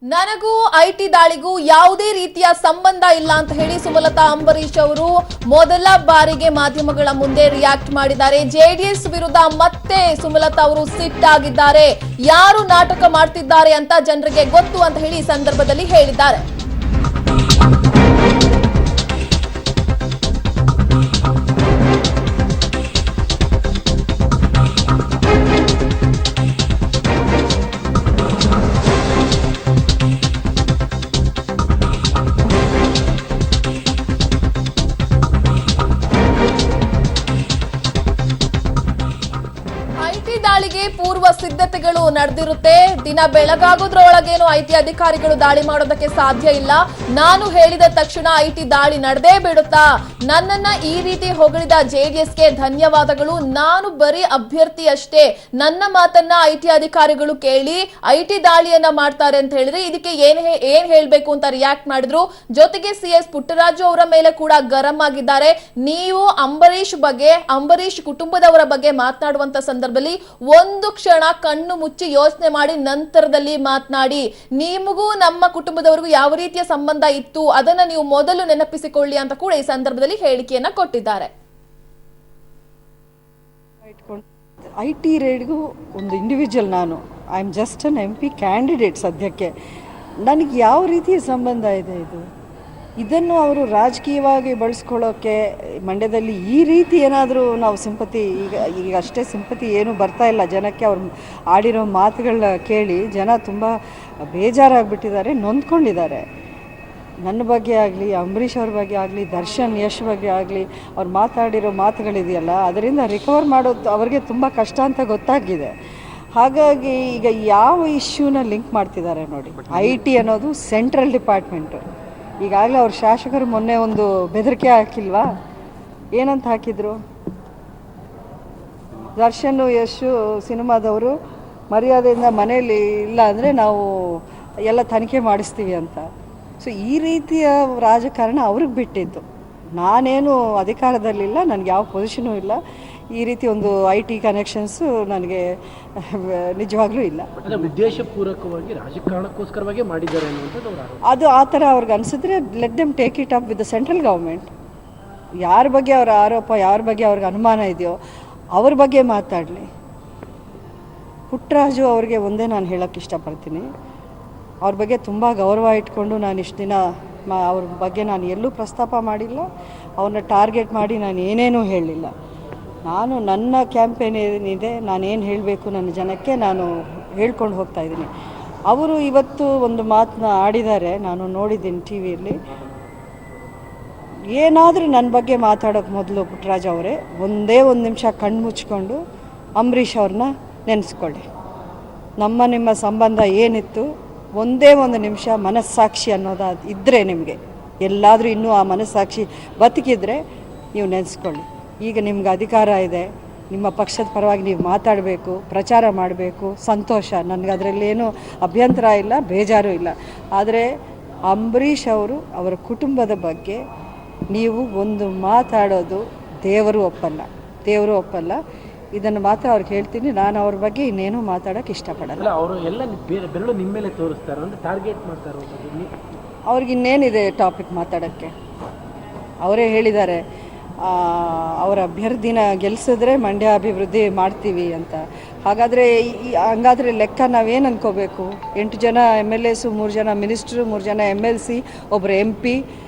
ನನಗೂ ಐಟಿ ದಾಳಿಗೂ ಯಾವುದೇ ರೀತಿಯ ಸಂಬಂಧ ಇಲ್ಲ ಅಂತ ಹೇಳಿ ಸುಮಲತಾ ಅಂಬರೀಶ್ ಅವರು ಮೊದಲ ಬಾರಿಗೆ ಮಾಧ್ಯಮಗಳ ಮುಂದೆ ರಿಯಾಕ್ಟ್ ಮಾಡಿದ್ದಾರೆ. ಜೆಡಿಎಸ್ ವಿರುದ್ಧ ಮತ್ತೆ ಸುಮಲತಾ ಅವರು ಸಿಟ್ಟಾಗಿದ್ದಾರೆ. ಯಾರು ನಾಟಕ ಮಾಡ್ತಿದ್ದಾರೆ ಅಂತ ಜನರಿಗೆ ಗೊತ್ತು ಅಂತ ಹೇಳಿ ಈ ಸಂದರ್ಭದಲ್ಲಿ ಹೇಳಿದ್ದಾರೆ. ದಾಳಿಗೆ ಪೂರ್ವ ಸಿದ್ಧತೆಗಳು ನಡೆದಿರುತ್ತೆ. ದಿನ ಬೆಳಗಾಗೋದ್ರೊಳಗೇನು ಐಟಿ ಅಧಿಕಾರಿಗಳು ದಾಳಿ ಮಾಡೋದಕ್ಕೆ ಸಾಧ್ಯ ಇಲ್ಲ. ನಾನು ಹೇಳಿದ ತಕ್ಷಣ ಐಟಿ ದಾಳಿ ನಡೆದೇ ಬಿಡುತ್ತಾ? ನನ್ನನ್ನ ಈ ರೀತಿ ಹೊಗಳಿದ ಜೆಡಿಎಸ್ಗೆ ಧನ್ಯವಾದಗಳು. ನಾನು ಬರೀ ಅಭ್ಯರ್ಥಿ ಅಷ್ಟೇ. ನನ್ನ ಮಾತನ್ನ ಐಟಿ ಅಧಿಕಾರಿಗಳು ಕೇಳಿ ಐಟಿ ದಾಳಿಯನ್ನ ಮಾಡ್ತಾರೆ ಅಂತ ಹೇಳಿದ್ರೆ ಇದಕ್ಕೆ ಏನ್ ಹೇಳ್ಬೇಕು ಅಂತ ರಿಯಾಕ್ಟ್ ಮಾಡಿದ್ರು. ಜೊತೆಗೆ ಸಿಎಸ್ ಪುಟ್ಟರಾಜು ಅವರ ಮೇಲೆ ಕೂಡ ಗರಂ ಆಗಿದ್ದಾರೆ. ನೀವು ಅಂಬರೀಶ್ ಕುಟುಂಬದವರ ಬಗ್ಗೆ ಮಾತನಾಡುವಂತ ಸಂದರ್ಭದಲ್ಲಿ ಒಂದು ಕ್ಷಣ ಕಣ್ಣು ಮುಚ್ಚಿ ಯೋಚನೆ ಮಾಡಿ ನಂತರದಲ್ಲಿ ಮಾತನಾಡಿ. ನಿಮಗೂ ನಮ್ಮ ಕುಟುಂಬದವರಿಗೂ ಯಾವ ರೀತಿಯ ಸಂಬಂಧ ಇತ್ತು ಅದನ್ನ ನೀವು ಮೊದಲು ನೆನಪಿಸಿಕೊಳ್ಳಿ ಅಂತ ಕೂಡ ಈ ಸಂದರ್ಭದಲ್ಲಿ ಹೇಳಿಕೆಯನ್ನ ಕೊಟ್ಟಿದ್ದಾರೆ. ಐಟಿ ರೇಡ್ಗೂ ಒಂದು ಇಂಡಿವಿಜುವಲ್, ನಾನು I am just an MP candidate. ಸದ್ಯಕ್ಕೆ ನನಗೆ ಯಾವ ರೀತಿಯ ಸಂಬಂಧ ಇದೆ ಇದನ್ನು ಅವರು ರಾಜಕೀಯವಾಗಿ ಬಳಸ್ಕೊಳ್ಳೋಕ್ಕೆ ಮಂಡ್ಯದಲ್ಲಿ ಈ ರೀತಿ ಏನಾದರೂ ನಾವು ಸಿಂಪತಿ ಈಗ ಅಷ್ಟೇ ಸಿಂಪತಿ ಏನೂ ಬರ್ತಾ ಇಲ್ಲ ಜನಕ್ಕೆ. ಅವ್ರು ಆಡಿರೋ ಮಾತುಗಳನ್ನ ಕೇಳಿ ಜನ ತುಂಬ ಬೇಜಾರಾಗಿಬಿಟ್ಟಿದ್ದಾರೆ, ನೊಂದ್ಕೊಂಡಿದ್ದಾರೆ. ನನ್ನ ಬಗ್ಗೆ ಆಗಲಿ, ಅಂಬರೀಷ್ ಅವ್ರ ಬಗ್ಗೆ ಆಗಲಿ, ದರ್ಶನ್ ಯಶ್ ಬಗ್ಗೆ ಆಗಲಿ, ಅವ್ರು ಮಾತಾಡಿರೋ ಮಾತುಗಳಿದೆಯಲ್ಲ ಅದರಿಂದ ರಿಕವರ್ ಮಾಡೋದು ಅವ್ರಿಗೆ ತುಂಬ ಕಷ್ಟ ಅಂತ ಗೊತ್ತಾಗಿದೆ. ಹಾಗಾಗಿ ಈಗ ಯಾವ ಇಶ್ಯೂನ ಲಿಂಕ್ ಮಾಡ್ತಿದ್ದಾರೆ ನೋಡಿ. IT ಅನ್ನೋದು ಸೆಂಟ್ರಲ್ ಡಿಪಾರ್ಟ್ಮೆಂಟು. ಈಗಾಗಲೇ ಅವ್ರ ಶಾಸಕರು ಮೊನ್ನೆ ಒಂದು ಬೆದರಿಕೆ ಹಾಕಿಲ್ವಾ? ಏನಂತ ಹಾಕಿದ್ರು? ದರ್ಶನ್ ಯಶು ಸಿನಿಮಾದವರು ಮರ್ಯಾದೆಯಿಂದ ಮನೆಯಲ್ಲಿ ಇಲ್ಲ ಅಂದರೆ ನಾವು ಎಲ್ಲ ತನಿಖೆ ಮಾಡಿಸ್ತೀವಿ ಅಂತ. ಸೊ ಈ ರೀತಿಯ ರಾಜಕಾರಣ ಅವ್ರಿಗೆ ಬಿಟ್ಟಿದ್ದು. ನಾನೇನು ಅಧಿಕಾರದಲ್ಲಿಲ್ಲ, ನನಗೆ ಯಾವ ಪೊಸಿಷನೂ ಇಲ್ಲ. ಈ ರೀತಿ ಒಂದು IT ಕನೆಕ್ಷನ್ಸು ನನಗೆ ನಿಜವಾಗ್ಲೂ ಇಲ್ಲ. ಉದ್ದೇಶಪೂರ್ವಕವಾಗಿ ರಾಜಕಾರಣಕ್ಕೋಸ್ಕರವಾಗಿ ಮಾಡಿದ್ದಾರೆ ಅದು ಆ ಥರ ಅವ್ರಿಗೆ ಅನಿಸಿದ್ರೆ let them take it up with the central government. ಯಾರ ಬಗ್ಗೆ ಅವರ ಆರೋಪ, ಯಾರ ಬಗ್ಗೆ ಅವ್ರಿಗೆ ಅನುಮಾನ ಇದೆಯೋ ಅವ್ರ ಬಗ್ಗೆ ಮಾತಾಡಲಿ. ಪುಟ್ಟರಾಜು ಅವ್ರಿಗೆ ಒಂದೇ ನಾನು ಹೇಳೋಕ್ಕೆ ಇಷ್ಟಪಡ್ತೀನಿ, ಅವ್ರ ಬಗ್ಗೆ ತುಂಬ ಗೌರವ ಇಟ್ಕೊಂಡು ನಾನು ಇಷ್ಟು ದಿನ ಅವ್ರ ಬಗ್ಗೆ ನಾನು ಎಲ್ಲೂ ಪ್ರಸ್ತಾಪ ಮಾಡಿಲ್ಲ. ಅವ್ರನ್ನ ಟಾರ್ಗೆಟ್ ಮಾಡಿ ನಾನು ಏನೇನೂ ಹೇಳಲಿಲ್ಲ. ನಾನು ನನ್ನ ಕ್ಯಾಂಪೇನ್ ಏನಿದೆ, ನಾನೇನು ಹೇಳಬೇಕು ನನ್ನ ಜನಕ್ಕೆ ನಾನು ಹೇಳ್ಕೊಂಡು ಹೋಗ್ತಾಯಿದ್ದೀನಿ. ಅವರು ಇವತ್ತು ಒಂದು ಮಾತನ್ನ ಆಡಿದ್ದಾರೆ, ನಾನು ನೋಡಿದ್ದೀನಿ TV ಯಲ್ಲಿ. ಏನಾದರೂ ನನ್ನ ಬಗ್ಗೆ ಮಾತಾಡೋಕ್ಕೆ ಮೊದಲು ಪುಟ್ಟರಾಜ್ ಅವರೇ ಒಂದೇ ಒಂದು ನಿಮಿಷ ಕಣ್ಣು ಮುಚ್ಕೊಂಡು ಅಂಬರೀಷ್ ಅವ್ರನ್ನ ನೆನೆಸ್ಕೊಳ್ಳಿ. ನಿಮ್ಮ ಸಂಬಂಧ ಏನಿತ್ತು ಒಂದೇ ಒಂದು ನಿಮಿಷ ಮನಸ್ಸಾಕ್ಷಿ ಅನ್ನೋದು ಇದ್ದರೆ ನಿಮಗೆ ಎಲ್ಲಾದರೂ ಇನ್ನೂ ಆ ಮನಸ್ಸಾಕ್ಷಿ ಬದುಕಿದ್ರೆ ನೀವು ನೆನೆಸ್ಕೊಳ್ಳಿ. ಈಗ ನಿಮ್ಗೆ ಅಧಿಕಾರ ಇದೆ, ನಿಮ್ಮ ಪಕ್ಷದ ಪರವಾಗಿ ನೀವು ಮಾತಾಡಬೇಕು, ಪ್ರಚಾರ ಮಾಡಬೇಕು, ಸಂತೋಷ. ನನಗೆ ಅದರಲ್ಲೇನು ಅಭ್ಯಂತರ ಇಲ್ಲ, ಬೇಜಾರು ಇಲ್ಲ. ಆದರೆ ಅಂಬರೀಷ್ ಅವರ ಕುಟುಂಬದ ಬಗ್ಗೆ ನೀವು ಒಂದು ಮಾತಾಡೋದು ದೇವರು ಒಪ್ಪಲ್ಲ. ಇದನ್ನು ಮಾತ್ರ ಅವ್ರಿಗೆ ಹೇಳ್ತೀನಿ. ನಾನು ಅವ್ರ ಬಗ್ಗೆ ಇನ್ನೇನು ಮಾತಾಡೋಕ್ಕೆ ಇಷ್ಟಪಡಲ್ಲ. ಅವರು ಎಲ್ಲ ಬೆರಳು ನಿಮ್ಮ ಮೇಲೆ ತೋರಿಸ್ತಾರೆ ಅಂದರೆ ಟಾರ್ಗೆಟ್ ಮಾಡ್ತಾರೆ. ಅವ್ರಿಗೆ ಇನ್ನೇನಿದೆ ಟಾಪಿಕ್ ಮಾತಾಡೋಕ್ಕೆ? ಅವರೇ ಹೇಳಿದ್ದಾರೆ ಅವರ ಅಭ್ಯರ್ಥಿನ ಗೆಲ್ಲಿಸಿದ್ರೆ ಮಂಡ್ಯ ಅಭಿವೃದ್ಧಿ ಮಾಡ್ತೀವಿ ಅಂತ. ಹಂಗಾದರೆ ಲೆಕ್ಕ ನಾವೇನು ಅನ್ಕೋಬೇಕು? 8 ಜನ MLAs, 3 ಜನ ಮಿನಿಸ್ಟ್ರು, 3 ಜನ MLC, ಒಬ್ಬರು MP,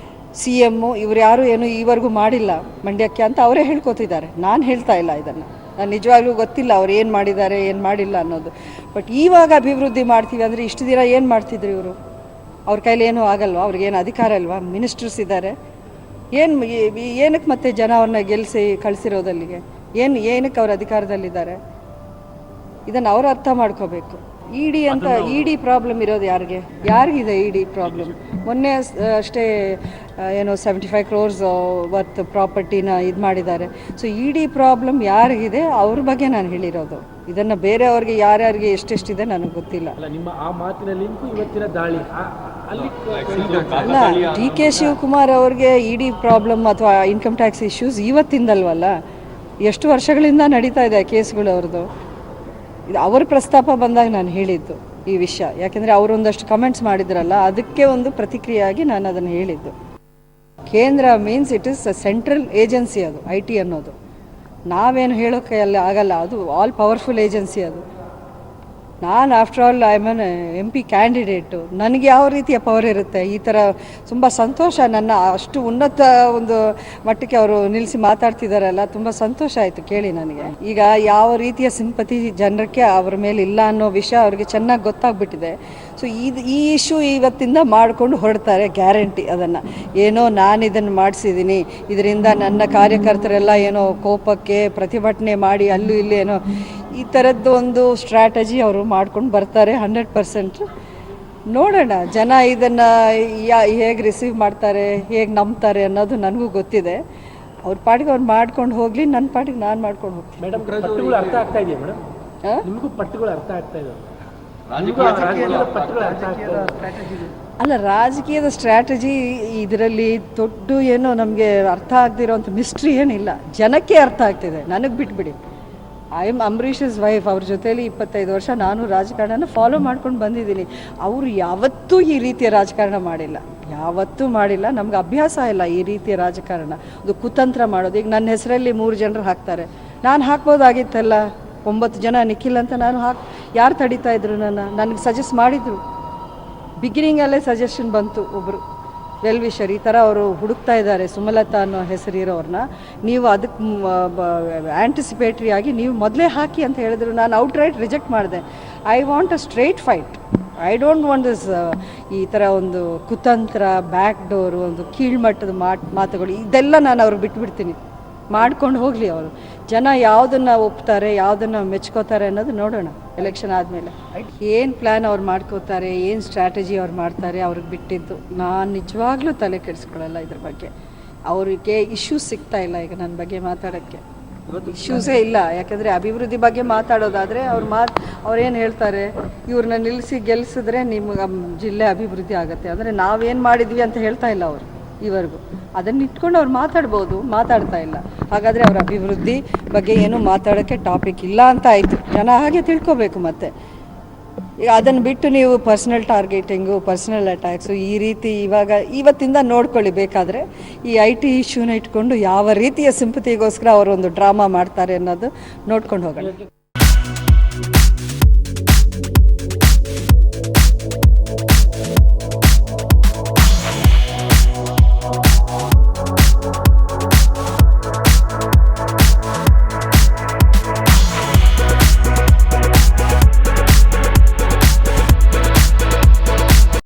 CM, ಇವ್ರು ಯಾರು ಏನು ಈವರೆಗೂ ಮಾಡಿಲ್ಲ ಮಂಡ್ಯಕ್ಕೆ ಅಂತ ಅವರೇ ಹೇಳ್ಕೊತಿದ್ದಾರೆ. ನಾನು ಹೇಳ್ತಾ ಇಲ್ಲ ಇದನ್ನು. ನಾನು ನಿಜವಾಗ್ಲೂ ಗೊತ್ತಿಲ್ಲ ಅವ್ರು ಏನು ಮಾಡಿದ್ದಾರೆ ಏನು ಮಾಡಿಲ್ಲ ಅನ್ನೋದು. ಬಟ್ ಇವಾಗ ಅಭಿವೃದ್ಧಿ ಮಾಡ್ತೀವಿ ಅಂದರೆ ಇಷ್ಟು ದಿನ ಏನು ಮಾಡ್ತಿದ್ರು ಇವರು? ಅವ್ರ ಕೈಲಿ ಏನೂ ಆಗಲ್ವಾ? ಅವ್ರಿಗೇನು ಅಧಿಕಾರ ಇಲ್ವಾ? ಮಿನಿಸ್ಟ್ರಸ್ ಇದ್ದಾರೆ. ಏನಕ್ಕೆ ಮತ್ತೆ ಜನ ಅವ್ರನ್ನ ಗೆಲ್ಲಿಸಿ ಕಳಿಸಿರೋದಲ್ಲಿಗೆ? ಏನಕ್ಕೆ ಅವ್ರ ಅಧಿಕಾರದಲ್ಲಿದ್ದಾರೆ? ಇದನ್ನು ಅವರು ಅರ್ಥ ಮಾಡ್ಕೋಬೇಕು. ಇಡಿ ಪ್ರಾಬ್ಲಮ್ ಇರೋದು ಯಾರಿಗಿದೆ ಇಡಿ ಪ್ರಾಬ್ಲಮ್? ಮೊನ್ನೆ ಅಷ್ಟೇ ಏನೋ 75 crores ವರ್ತ್ ಪ್ರಾಪರ್ಟಿನ ಇದು ಮಾಡಿದ್ದಾರೆ. ಸೊ ಇಡಿ ಪ್ರಾಬ್ಲಮ್ ಯಾರಿಗಿದೆ ಅವ್ರ ಬಗ್ಗೆ ನಾನು ಹೇಳಿರೋದು. ಇದನ್ನು ಬೇರೆಯವ್ರಿಗೆ ಯಾರ್ಯಾರಿಗೆ ಎಷ್ಟೆಷ್ಟಿದೆ ನನಗೆ ಗೊತ್ತಿಲ್ಲ. ನಿಮ್ಮ ಆ ಮಾತಿನ ಲಿಂಕು ಇವತ್ತಿನ ದಾಳಿ ಅಲ್ಲ, DK ಶಿವಕುಮಾರ್ ಅವ್ರಿಗೆ ಇಡಿ ಪ್ರಾಬ್ಲಮ್ ಅಥವಾ ಇನ್ಕಮ್ ಟ್ಯಾಕ್ಸ್ ಇಶ್ಯೂಸ್ ಇವತ್ತಿಂದಲ್ವಲ್ಲ, ಎಷ್ಟು ವರ್ಷಗಳಿಂದ ನಡೀತಾ ಇದೆ ಕೇಸ್ಗಳು ಅವ್ರದ್ದು. ಇದು ಅವ್ರ ಪ್ರಸ್ತಾಪ ಬಂದಾಗ ನಾನು ಹೇಳಿದ್ದು. ಈ ವಿಷಯ. ಯಾಕೆಂದರೆ ಅವರೊಂದಷ್ಟು ಕಮೆಂಟ್ಸ್ ಮಾಡಿದ್ರಲ್ಲ, ಅದಕ್ಕೆ ಒಂದು ಪ್ರತಿಕ್ರಿಯೆಯಾಗಿ ನಾನು ಅದನ್ನು ಹೇಳಿದ್ದು. ಕೇಂದ್ರ means it is a central agency, ಅದು IT ಅನ್ನೋದು. ನಾವೇನು ಹೇಳೋಕ್ಕೆ ಅಲ್ಲಿ ಆಗಲ್ಲ, ಅದು ಆಲ್ ಪವರ್ಫುಲ್ ಏಜೆನ್ಸಿ ಅದು. ನಾನು after all I am MP candidate. ನನಗೆ ಯಾವ ರೀತಿಯ ಪವರ್ ಇರುತ್ತೆ? ಈ ಥರ ತುಂಬ ಸಂತೋಷ. ನನ್ನ ಅಷ್ಟು ಉನ್ನತ ಒಂದು ಮಟ್ಟಕ್ಕೆ ಅವರು ನಿಲ್ಲಿಸಿ ಮಾತಾಡ್ತಿದ್ದಾರಲ್ಲ, ತುಂಬ ಸಂತೋಷ ಆಯಿತು ಕೇಳಿ ನನಗೆ. ಈಗ ಯಾವ ರೀತಿಯ ಸಿಂಪತಿ ಜನರಿಗೆ ಅವ್ರ ಮೇಲೆ ಇಲ್ಲ ಅನ್ನೋ ವಿಷಯ ಅವ್ರಿಗೆ ಚೆನ್ನಾಗಿ ಗೊತ್ತಾಗ್ಬಿಟ್ಟಿದೆ. ಸೊ ಈ ಇಶ್ಯೂ ಇವತ್ತಿಂದ ಮಾಡಿಕೊಂಡು ಹೊರಡ್ತಾರೆ ಗ್ಯಾರಂಟಿ. ಅದನ್ನು ಏನೋ ನಾನು ಇದನ್ನು ಮಾಡಿಸಿದ್ದೀನಿ, ಇದರಿಂದ ನನ್ನ ಕಾರ್ಯಕರ್ತರೆಲ್ಲ ಏನೋ ಕೋಪಕ್ಕೆ ಪ್ರತಿಭಟನೆ ಮಾಡಿ ಅಲ್ಲೂ ಇಲ್ಲಿ ಏನೋ ಈ ಥರದ್ದು ಒಂದು ಸ್ಟ್ರಾಟಜಿ ಅವರು ಮಾಡ್ಕೊಂಡು ಬರ್ತಾರೆ 100%. ನೋಡೋಣ ಜನ ಇದನ್ನು ಹೇಗೆ ರಿಸೀವ್ ಮಾಡ್ತಾರೆ, ಹೇಗೆ ನಂಬ್ತಾರೆ ಅನ್ನೋದು ನನಗೂ ಗೊತ್ತಿದೆ. ಅವ್ರ ಪಾಟಿಗೆ ಅವ್ರು ಮಾಡ್ಕೊಂಡು ಹೋಗಲಿ, ನನ್ನ ಪಾಟಿಗೆ ನಾನು ಮಾಡ್ಕೊಂಡು ಹೋಗ್ತೀನಿ. ಮೇಡಮ್, ಪಟ್ಟುಗಳು ಅರ್ಥ ಆಗ್ತಾ ಇದೆಯಾ ಮೇಡಮ್? ನಿಮಗೂ ಪಟ್ಟುಗಳು ಅರ್ಥ ಆಗ್ತಾ ಇದೆ? ಅಲ್ಲ, ರಾಜಕೀಯದ ಸ್ಟ್ರಾಟಜಿ ಇದರಲ್ಲಿ ದೊಡ್ಡ ಏನೋ ನಮಗೆ ಅರ್ಥ ಆಗದಿರೋಂಥ ಮಿಸ್ಟ್ರಿ ಏನಿಲ್ಲ. ಜನಕ್ಕೆ ಅರ್ಥ ಆಗ್ತಿದೆ, ನನಗೆ ಬಿಟ್ಬಿಡಿ. I am Ambareesh's wife. ಅವ್ರ ಜೊತೆಯಲ್ಲಿ 25 ವರ್ಷ ನಾನು ರಾಜಕಾರಣನ ಫಾಲೋ ಮಾಡ್ಕೊಂಡು ಬಂದಿದ್ದೀನಿ. ಅವರು ಯಾವತ್ತೂ ಈ ರೀತಿಯ ರಾಜಕಾರಣ ಮಾಡಿಲ್ಲ, ಯಾವತ್ತೂ ಮಾಡಿಲ್ಲ. ನಮ್ಗೆ ಅಭ್ಯಾಸ ಇಲ್ಲ ಈ ರೀತಿಯ ರಾಜಕಾರಣ, ಅದು ಕುತಂತ್ರ ಮಾಡೋದು. ಈಗ ನನ್ನ ಹೆಸರಲ್ಲಿ 3 ಜನರು ಹಾಕ್ತಾರೆ, ನಾನು ಹಾಕ್ಬೋದಾಗಿತ್ತಲ್ಲ. 9 ಜನ ನಿಖಿಲ್ ಅಂತ ನಾನು ಯಾರು ತಡೀತಾ ಇದ್ರು? ನನಗೆ ಸಜೆಸ್ಟ್ ಮಾಡಿದರು. ಬಿಗಿನಿಂಗಲ್ಲೇ ಸಜೆಷನ್ ಬಂತು, ಒಬ್ಬರು ವೆಲ್ವಿಷರ್ ಈ ಥರ ಅವರು ಹುಡುಕ್ತಾ ಇದ್ದಾರೆ ಸುಮಲತಾ ಅನ್ನೋ ಹೆಸರಿರೋರನ್ನ, ನೀವು ಅದಕ್ಕೆ ಆ್ಯಂಟಿಸಿಪೇಟ್ರಿ ಆಗಿ ನೀವು ಮೊದಲೇ ಹಾಕಿ ಅಂತ ಹೇಳಿದ್ರು. ನಾನು ಔಟ್ರೈಟ್ ರಿಜೆಕ್ಟ್ ಮಾಡಿದೆ. I want a straight fight. I don't want this ಈ ಥರ ಒಂದು ಕುತಂತ್ರ, ಬ್ಯಾಕ್ ಡೋರು, ಒಂದು ಕೀಳ್ಮಟ್ಟದ ಮಾತುಗಳು, ಇದೆಲ್ಲ ನಾನು ಅವ್ರಿಗೆ ಬಿಟ್ಬಿಡ್ತೀನಿ. ಮಾಡ್ಕೊಂಡು ಹೋಗಲಿ ಅವರು. ಜನ ಯಾವುದನ್ನು ಒಪ್ತಾರೆ, ಯಾವುದನ್ನು ಮೆಚ್ಕೋತಾರೆ ಅನ್ನೋದು ನೋಡೋಣ ಎಲೆಕ್ಷನ್ ಆದಮೇಲೆ. ಏನು ಪ್ಲ್ಯಾನ್ ಅವ್ರು ಮಾಡ್ಕೋತಾರೆ, ಏನು ಸ್ಟ್ರಾಟಜಿ ಅವ್ರು ಮಾಡ್ತಾರೆ, ಅವ್ರಿಗೆ ಬಿಟ್ಟಿದ್ದು. ನಾನು ನಿಜವಾಗ್ಲೂ ತಲೆ ಕೆಡಿಸ್ಕೊಳ್ಳಲ್ಲ ಇದ್ರ ಬಗ್ಗೆ. ಅವರಿಗೆ ಇಶ್ಯೂಸ್ ಸಿಗ್ತಾ ಇಲ್ಲ ಈಗ ನನ್ನ ಬಗ್ಗೆ ಮಾತಾಡೋಕ್ಕೆ. ಇಶ್ಯೂಸೇ ಇಲ್ಲ. ಯಾಕಂದರೆ ಅಭಿವೃದ್ಧಿ ಬಗ್ಗೆ ಮಾತಾಡೋದಾದರೆ ಅವ್ರೇನು ಹೇಳ್ತಾರೆ, ಇವ್ರನ್ನ ನಿಲ್ಲಿಸಿ ಗೆಲ್ಲಿಸಿದ್ರೆ ನಿಮ್ಗೆ ಜಿಲ್ಲೆ ಅಭಿವೃದ್ಧಿ ಆಗುತ್ತೆ. ಅಂದರೆ ನಾವೇನು ಮಾಡಿದ್ವಿ ಅಂತ ಹೇಳ್ತಾ ಇಲ್ಲ ಅವರು ಈವರೆಗೂ. ಅದನ್ನು ಇಟ್ಕೊಂಡು ಅವ್ರು ಮಾತಾಡ್ತಾ ಇಲ್ಲ. ಹಾಗಾದರೆ ಅವ್ರ ಅಭಿವೃದ್ಧಿ ಬಗ್ಗೆ ಏನು ಮಾತಾಡೋಕ್ಕೆ ಟಾಪಿಕ್ ಇಲ್ಲ ಅಂತ ಆಯಿತು. ಜನ ಹಾಗೆ ತಿಳ್ಕೊಬೇಕು. ಮತ್ತು ಈಗ ಅದನ್ನು ಬಿಟ್ಟು ನೀವು ಪರ್ಸ್ನಲ್ ಟಾರ್ಗೆಟಿಂಗು, ಪರ್ಸ್ನಲ್ ಅಟ್ಯಾಕ್ಸು ಈ ರೀತಿ ಇವತ್ತಿಂದ ನೋಡ್ಕೊಳ್ಳಿ. ಬೇಕಾದರೆ ಈ IT ಇಶ್ಯೂನ ಇಟ್ಕೊಂಡು ಯಾವ ರೀತಿಯ ಸಿಂಪತಿಗೋಸ್ಕರ ಅವರೊಂದು ಡ್ರಾಮಾ ಮಾಡ್ತಾರೆ ಅನ್ನೋದು ನೋಡ್ಕೊಂಡು ಹೋಗೋಣ.